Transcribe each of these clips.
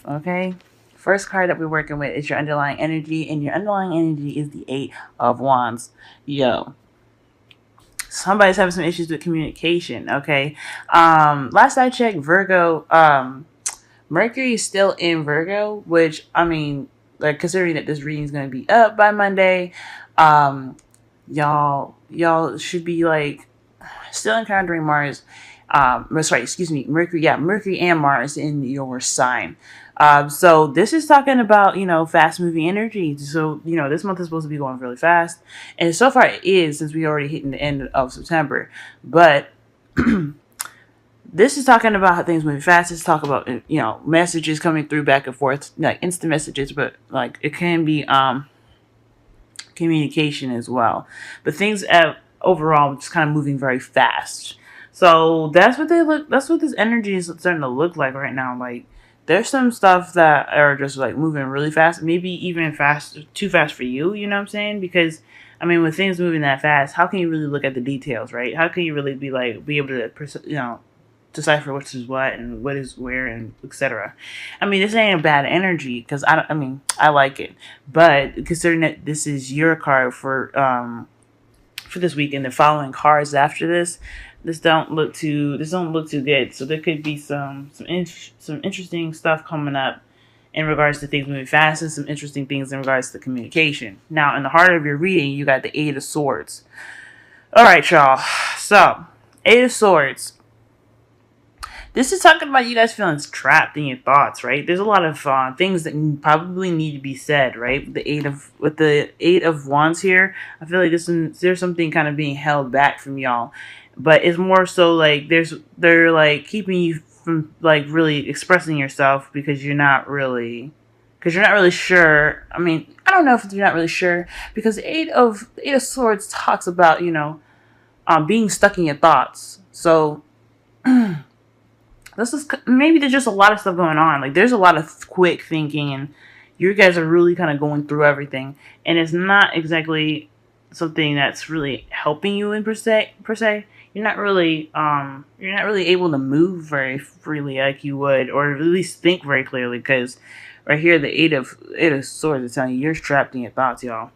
Okay. First card that we're working with is your underlying energy, and your underlying energy is the Eight of Wands. Yo, somebody's having some issues with communication. Okay. Last I checked, Virgo. Mercury is still in Virgo, which I mean, like considering that this reading is going to be up by Monday, um, y'all should be like still encountering Mars. Sorry, excuse me, Mercury. Yeah, Mercury and Mars in your sign. So this is talking about fast moving energy. So this month is supposed to be going really fast, and so far it is since we already hitting the end of September. But this is talking about how things moving fast. It's talk about messages coming through back and forth, like instant messages, but like it can be communication as well. But things overall just kind of moving very fast. So that's what they look. That's what this energy is starting to look like right now. Like there's some stuff that are just like moving really fast, maybe even fast, too fast for you. You know what I'm saying? Because I mean, with things moving that fast, how can you really look at the details, right? How can you really be able to decipher what is what and what is where and etc. I mean, this ain't a bad energy because I like it, but considering that this is your card for this week and the following cards after this don't look too good. So there could be some interesting stuff coming up in regards to things moving fast and some interesting things in regards to communication. Now, in the heart of your reading, you got the Eight of Swords. All right, y'all. So, Eight of Swords. This is talking about you guys feeling trapped in your thoughts, right? There's a lot of things that probably need to be said, right? With the Eight of Wands here, I feel like there's something kind of being held back from y'all, but it's more so like they're like keeping you from like really expressing yourself because you're not really sure. I mean, I don't know if you're not really sure because the Eight of Swords talks about being stuck in your thoughts. So. This is maybe there's just a lot of stuff going on. Like there's a lot of quick thinking, and you guys are really kind of going through everything, and it's not exactly something that's really helping you in per se. You're not really able to move very freely like you would, or at least think very clearly. Because right here, the Eight of Swords is telling you you're trapped in your thoughts, y'all.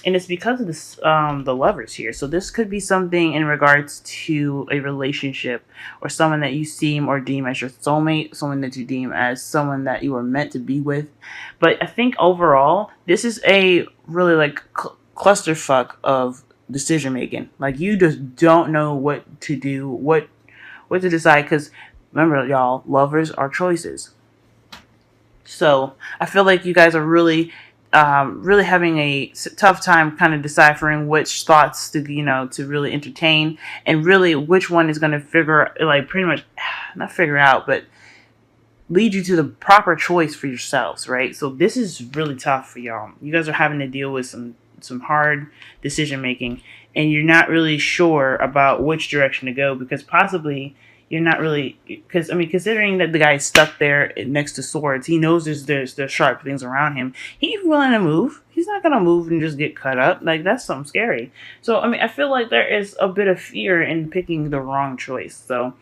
And it's because of this, the lovers here. So this could be something in regards to a relationship or someone that you seem or deem as your soulmate, someone that you deem as someone that you are meant to be with. But I think overall, this is a really like clusterfuck of decision making. Like you just don't know what to do, what to decide. Because remember, y'all, lovers are choices. So I feel like you guys are really having a tough time kind of deciphering which thoughts to really entertain and really which one is going to pretty much not figure out, but lead you to the proper choice for yourselves, right? So this is really tough for y'all. You guys are having to deal with some hard decision making, and you're not really sure about which direction to go because possibly you're not really, because I mean, considering that the guy's stuck there next to swords, he knows there's sharp things around him. He's willing to move. He's not gonna move and just get cut up. Like that's something scary. So I mean, I feel like there is a bit of fear in picking the wrong choice. So,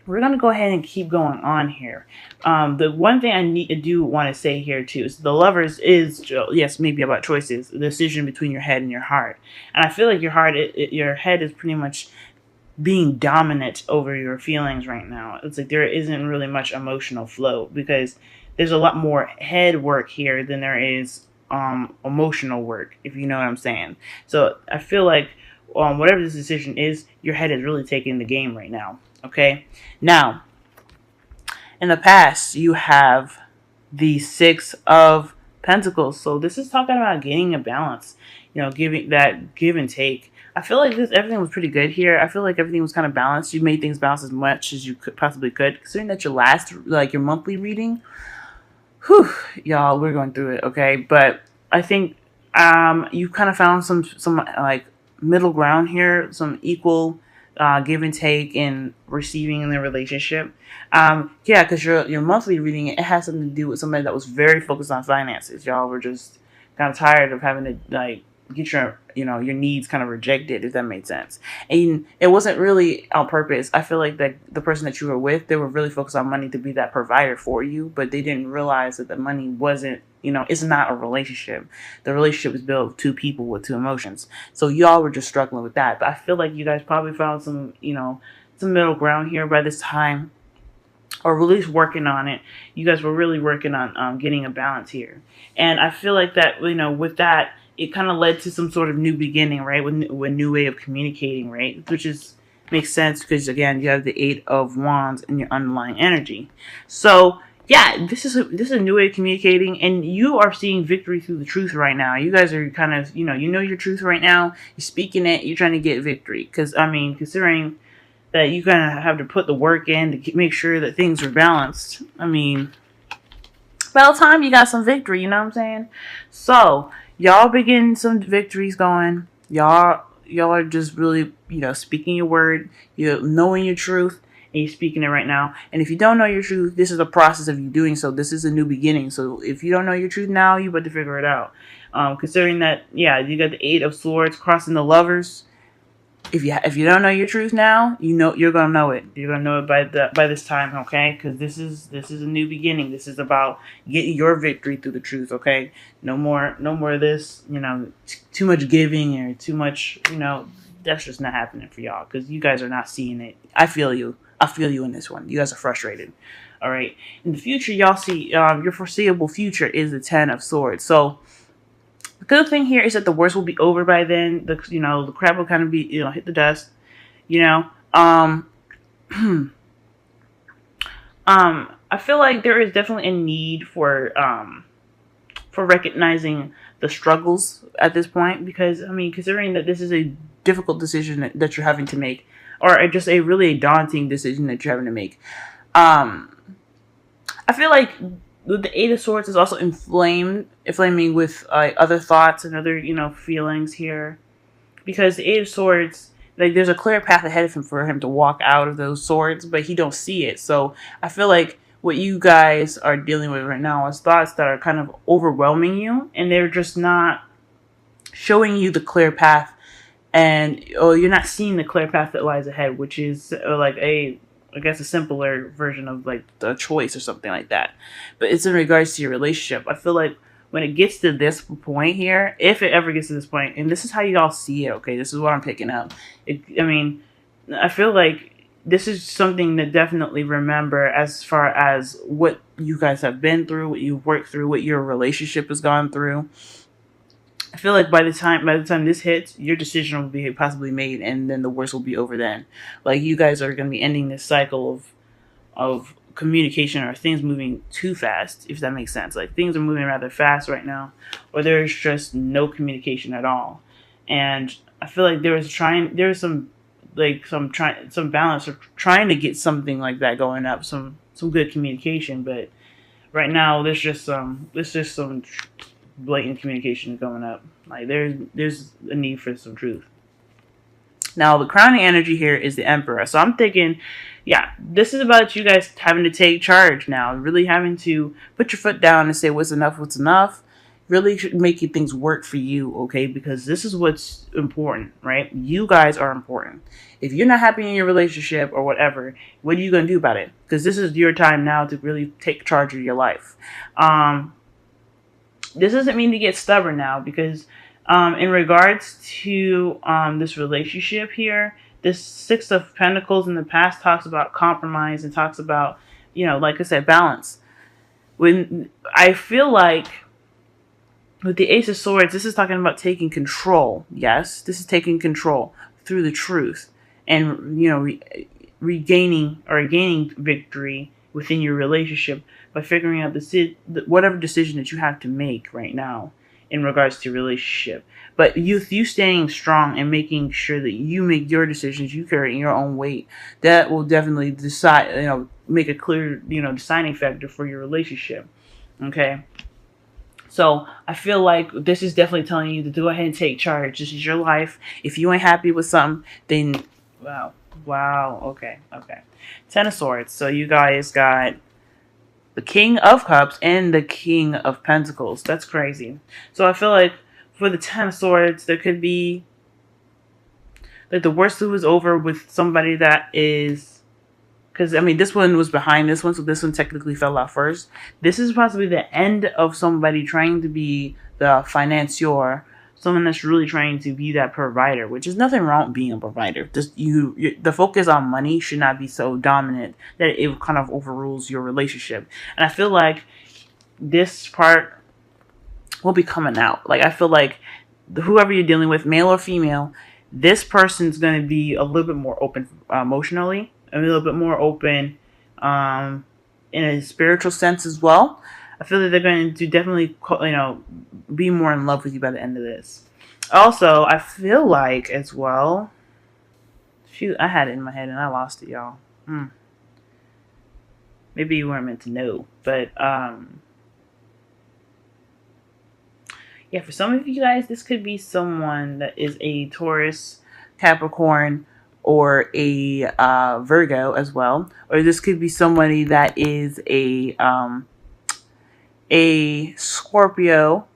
we're gonna go ahead and keep going on here. The one thing I do want to say here too is the lovers is yes maybe about choices, the decision between your head and your heart, and I feel like your head is pretty much being dominant over your feelings right now. It's like there isn't really much emotional flow because there's a lot more head work here than there is emotional work, if you know what I'm saying. So I feel like whatever this decision is, your head is really taking the game right now. Okay, now in the past you have the Six of Pentacles, so this is talking about getting a balance, giving that give and take. I feel like everything was pretty good here. I feel like everything was kind of balanced. You made things balance as much as you possibly could. Considering that your monthly reading, whew, y'all, we're going through it, okay? But I think you kind of found some like middle ground here, some equal give and take and receiving in the relationship. Yeah, because your monthly reading, it has something to do with somebody that was very focused on finances. Y'all were just kind of tired of having to like get your, your needs kind of rejected, if that made sense. And it wasn't really on purpose. I feel like that the person that you were with, they were really focused on money to be that provider for you, but they didn't realize that the money wasn't, it's not a relationship. The relationship is built of two people with two emotions. So y'all were just struggling with that. But I feel like you guys probably found some, some middle ground here by this time, or at least working on it. You guys were really working on getting a balance here. And I feel like that, with that, it kind of led to some sort of new beginning, right? With a new way of communicating, right? Which makes sense because, again, you have the Eight of Wands in your underlying energy. So, yeah, this is a new way of communicating, and you are seeing victory through the truth right now. You guys are kind of, you know your truth right now. You're speaking it. You're trying to get victory. Because, considering that you kind of have to put the work in to make sure that things are balanced. By the time you got some victory, you know what I'm saying? So, y'all be getting some victories going. Y'all are just really, speaking your word. You're knowing your truth, and you're speaking it right now. And if you don't know your truth, this is a process of you doing so. This is a new beginning. So, if you don't know your truth now, you better figure it out. Considering that, you got the Eight of Swords crossing the Lovers. If you don't know your truth now, you're gonna know it. You're gonna know it by this time, okay? Because this is a new beginning. This is about getting your victory through the truth, okay? No more of this, too much giving or too much, that's just not happening for y'all because you guys are not seeing it. I feel you. I feel you in this one. You guys are frustrated. All right. In the future, y'all see your foreseeable future is the Ten of Swords. So. The good thing here is that the worst will be over by then. The crap will kind of be, hit the dust. I feel like there is definitely a need for recognizing the struggles at this point because considering that this is a difficult decision that you're having to make, or just a really daunting decision that you're having to make. I feel like the Eight of Swords is also inflaming with other thoughts and other, feelings here. Because the Eight of Swords, there's a clear path ahead of him for him to walk out of those swords, but he don't see it. So I feel like what you guys are dealing with right now is thoughts that are kind of overwhelming you, and they're just not showing you the clear path, and you're not seeing the clear path that lies ahead, which is I guess a simpler version of the choice or something like that. But it's in regards to your relationship. I feel like when it gets to this point here, if it ever gets to this point, and this is how you all see it, okay? This is what I'm picking up. I feel like this is something to definitely remember as far as what you guys have been through, what you've worked through, what your relationship has gone through. I feel like by the time this hits, your decision will be possibly made, and then the worst will be over then. You guys are going to be ending this cycle of communication, or things moving too fast, if that makes sense. Things are moving rather fast right now, or there's just no communication at all. And I feel like there's some balance, or trying to get something like that going up, some good communication. But right now, there's just some blatant communication going up. There's a need for some truth. Now, the crowning energy here is the Emperor. So I'm thinking, this is about you guys having to take charge now, really having to put your foot down and say what's enough, really making things work for you, okay? Because this is what's important, right? You guys are important. If you're not happy in your relationship or whatever, what are you going to do about it? Because this is your time now to really take charge of your life. This doesn't mean to get stubborn now, because in regards to this relationship here, this Six of Pentacles in the past talks about compromise and talks about, like I said, balance. When I feel like with the Ace of Swords, this is talking about taking control. Yes, this is taking control through the truth and, regaining or gaining victory within your relationship by figuring out whatever decision that you have to make right now in regards to your relationship. But you staying strong and making sure that you make your decisions, you carry your own weight, that will definitely decide, make a clear, deciding factor for your relationship. Okay. So I feel like this is definitely telling you to go ahead and take charge. This is your life. If you ain't happy with something, then wow. Okay. Ten of Swords. So you guys got the King of Cups and the King of Pentacles. That's crazy. So I feel like for the Ten of Swords, there could be like the worst was over with somebody that is, because I mean this one was behind this one, so this one technically fell out first. This is possibly the end of somebody trying to be the financier, someone that's really trying to be that provider, which is nothing wrong with being a provider. Just the focus on money should not be so dominant that it kind of overrules your relationship. And I feel like this part will be coming out. Like I feel like whoever you're dealing with, male or female, this person's going to be a little bit more open emotionally, a little bit more open in a spiritual sense as well. I feel that they're going to definitely, be more in love with you by the end of this. Also, I feel like as well, shoot, I had it in my head and I lost it, y'all. Maybe you weren't meant to know, but yeah, for some of you guys, this could be someone that is a Taurus, Capricorn, or a Virgo as well. Or this could be somebody that is a Scorpio,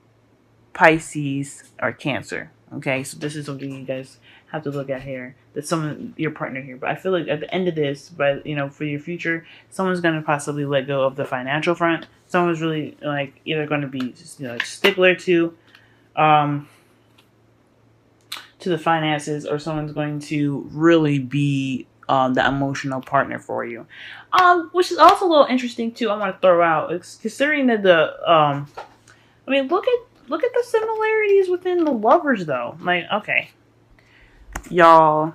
Pisces, or Cancer. Okay, so this is something you guys have to look at here. That's someone, your partner here. But I feel like at the end of this, but for your future, someone's going to possibly let go of the financial front. Someone's really like either going to be stickler to the finances, or someone's going to really be the emotional partner for you. Which is also a little interesting too. I want to throw out, considering that look at the similarities within the lovers though. Like, okay, y'all.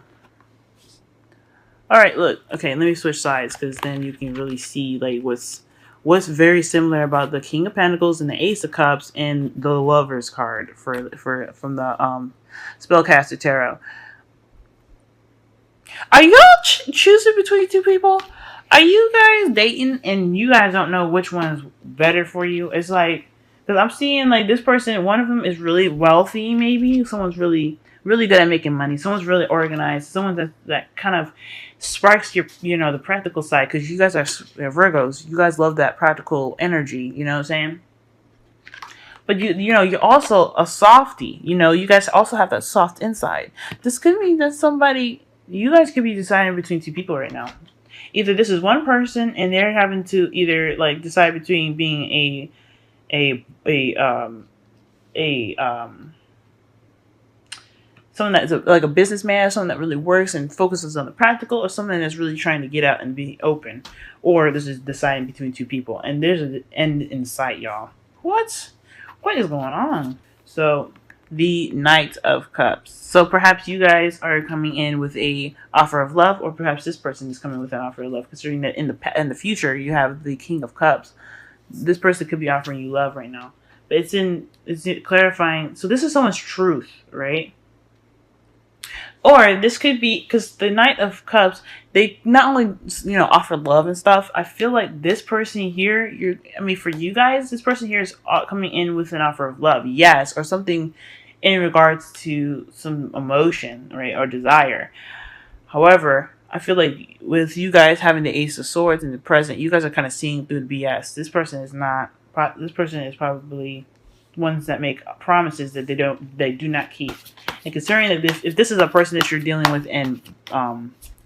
All right, look. Okay, let me switch sides because then you can really see like what's very similar about the King of Pentacles and the Ace of Cups and the Lovers card from the Spellcaster Tarot. Are y'all choosing between two people? Are you guys dating and you guys don't know which one is better for you? It's like, because I'm seeing like this person, one of them is really wealthy, maybe. Someone's really, really good at making money. Someone's really organized. Someone that kind of sparks your, the practical side. Because you guys are Virgos. You guys love that practical energy. You know what I'm saying? But you're also a softie. You guys also have that soft inside. This could mean that you guys could be deciding between two people right now. Either this is one person and they're having to either like decide between being someone that's like a businessman, someone that really works and focuses on the practical, or someone that's really trying to get out and be open. Or this is deciding between two people. And there's an end in sight, y'all. What is going on? So, the Knight of Cups. So perhaps you guys are coming in with a offer of love, or perhaps this person is coming with an offer of love, considering that in the future you have the King of Cups. This person could be offering you love right now. But it's clarifying. So this is someone's truth, right? Or this could be, because the Knight of Cups, they not only, offer love and stuff. I feel like this person here, for you guys, this person here is coming in with an offer of love. Yes, or something in regards to some emotion, right, or desire. However, I feel like with you guys having the Ace of Swords in the present, you guys are kind of seeing through the BS. This person is not. This person is probably ones that make promises that they do not keep. And considering that if this is a person that you're dealing with in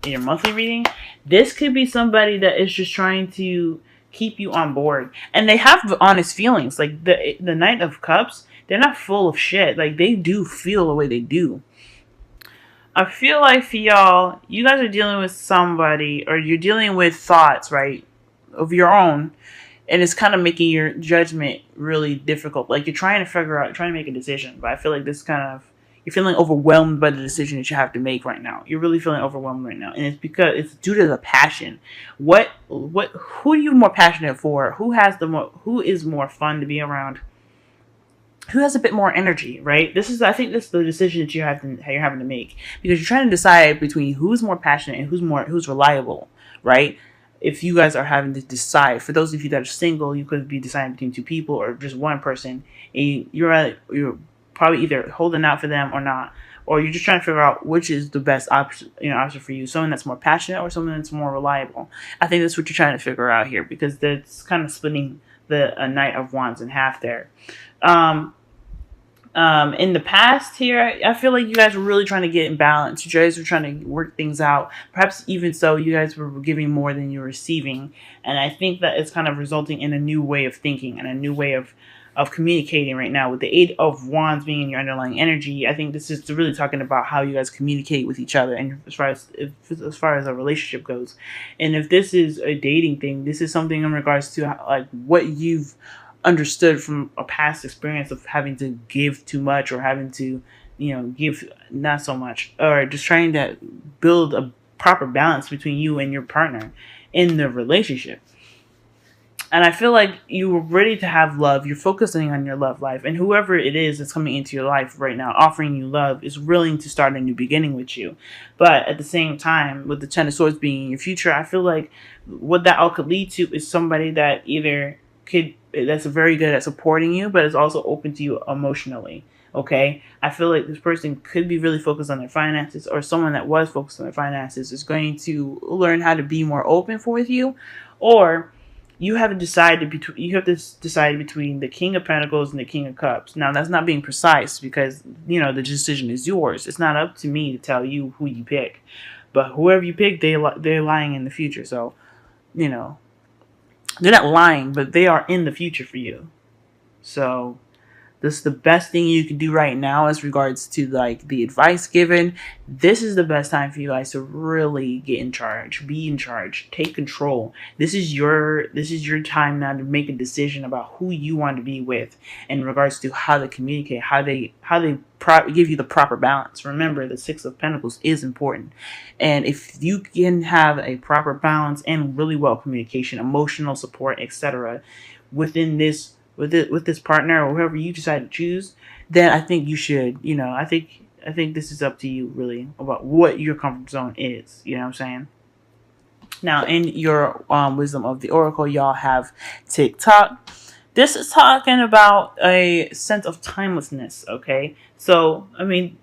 your monthly reading, this could be somebody that is just trying to keep you on board, and they have honest feelings. Like the Knight of Cups, they're not full of shit. Like they do feel the way they do. I feel like for y'all, you guys are dealing with somebody, or you're dealing with thoughts, right, of your own. And it's kind of making your judgment really difficult. Like you're trying to make a decision. But I feel like you're feeling overwhelmed by the decision that you have to make right now. You're really feeling overwhelmed right now. And it's because it's due to the passion. Who are you more passionate for? Who is more fun to be around? Who has a bit more energy, right? I think this is the decision that you're having to make. Because you're trying to decide between who's more passionate and who's reliable, right? If you guys are having to decide, for those of you that are single, you could be deciding between two people or just one person. And you're probably either holding out for them or not, or you're just trying to figure out which is the best option for you. Someone that's more passionate or someone that's more reliable. I think that's what you're trying to figure out here, because that's kind of splitting the Knight of Wands in half there. In the past here, I feel like you guys were really trying to get in balance. You guys were trying to work things out. Perhaps even so, you guys were giving more than you were receiving. And I think that it's kind of resulting in a new way of thinking and a new way of communicating right now. With the Eight of Wands being in your underlying energy, I think this is really talking about how you guys communicate with each other, and as far as a relationship goes. And if this is a dating thing, this is something in regards to like what you've understood from a past experience of having to give too much, or having to, give not so much, or just trying to build a proper balance between you and your partner in the relationship. And I feel like you were ready to have love. You're focusing on your love life. And whoever it is that's coming into your life right now, offering you love, is willing to start a new beginning with you. But at the same time, with the Ten of Swords being in your future, I feel like what that all could lead to is somebody that either that's very good at supporting you, but is also open to you emotionally. Okay, I feel like this person could be really focused on their finances, or someone that was focused on their finances is going to learn how to be more open with you, or you have to decide between the King of Pentacles and the King of Cups. Now that's not being precise, because the decision is yours. It's not up to me to tell you who you pick, but whoever you pick, they're lying in the future. So you know they're not lying, but they are in the future for you. So this is the best thing you can do right now as regards to like the advice given. This is the best time for you guys to really get in charge, be in charge, take control. This is your time now to make a decision about who you want to be with in regards to how they communicate, how they give you the proper balance. Remember, the Six of Pentacles is important, and if you can have a proper balance and really well communication, emotional support, etc., within this with this partner or whoever you decide to choose, then I think you should, I think this is up to you really about what your comfort zone is. You know what I'm saying? Now, in your wisdom of the oracle, y'all have TikTok. This is talking about a sense of timelessness. Okay, so I mean,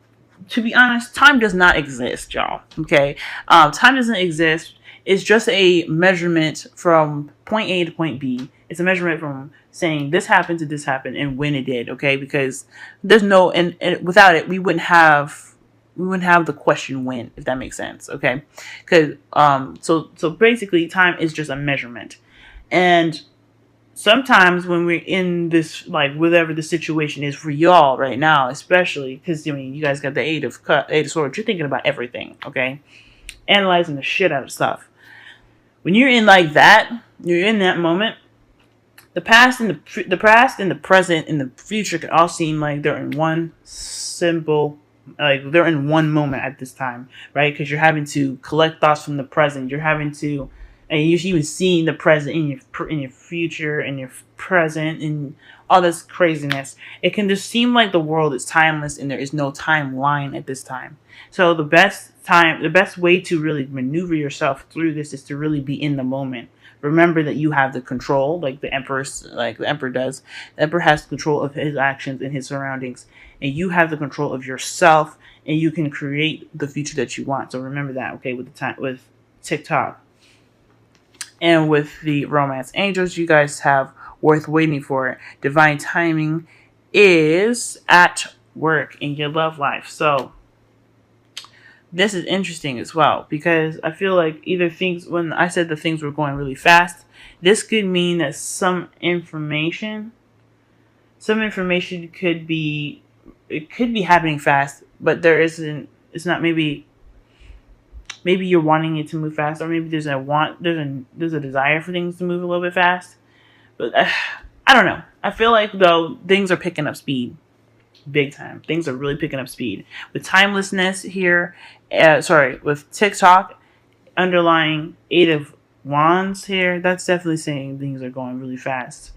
to be honest, time does not exist, y'all. Okay, time doesn't exist. It's just a measurement from point A to point B. It's a measurement from saying this happened to this happened and when it did. Okay, because there's no and without it, we wouldn't have the question when, if that makes sense. Okay, because so basically, time is just a measurement, and sometimes when we're in this, like, whatever the situation is for y'all right now, especially because you guys got the Eight of Swords, you're thinking about everything. Okay, analyzing the shit out of stuff. When you're in like that, you're in that moment. The past and the present and the future can all seem like they're in one simple, like they're in one moment at this time, right? Because you're having to collect thoughts from the present. You're having to, and you're even seeing the present in your future and your present and all this craziness. It can just seem like the world is timeless and there is no timeline at this time. So the best way to really maneuver yourself through this is to really be in the moment. Remember that you have the control, like the Emperor does. The Emperor has control of his actions and his surroundings, and you have the control of yourself, and you can create the future that you want. So remember that, okay? With TikTok and with the Romance Angels, you guys have worth waiting for. Divine timing is at work in your love life. So this is interesting as well, because I feel like when I said the things were going really fast, this could mean that some information could be happening fast, but there isn't. It's not. Maybe you're wanting it to move fast, or maybe there's a desire for things to move a little bit fast. But I don't know. I feel like though things are picking up speed. Big time. Things are really picking up speed. With timelessness here, with TikTok, underlying Eight of Wands here, that's definitely saying things are going really fast.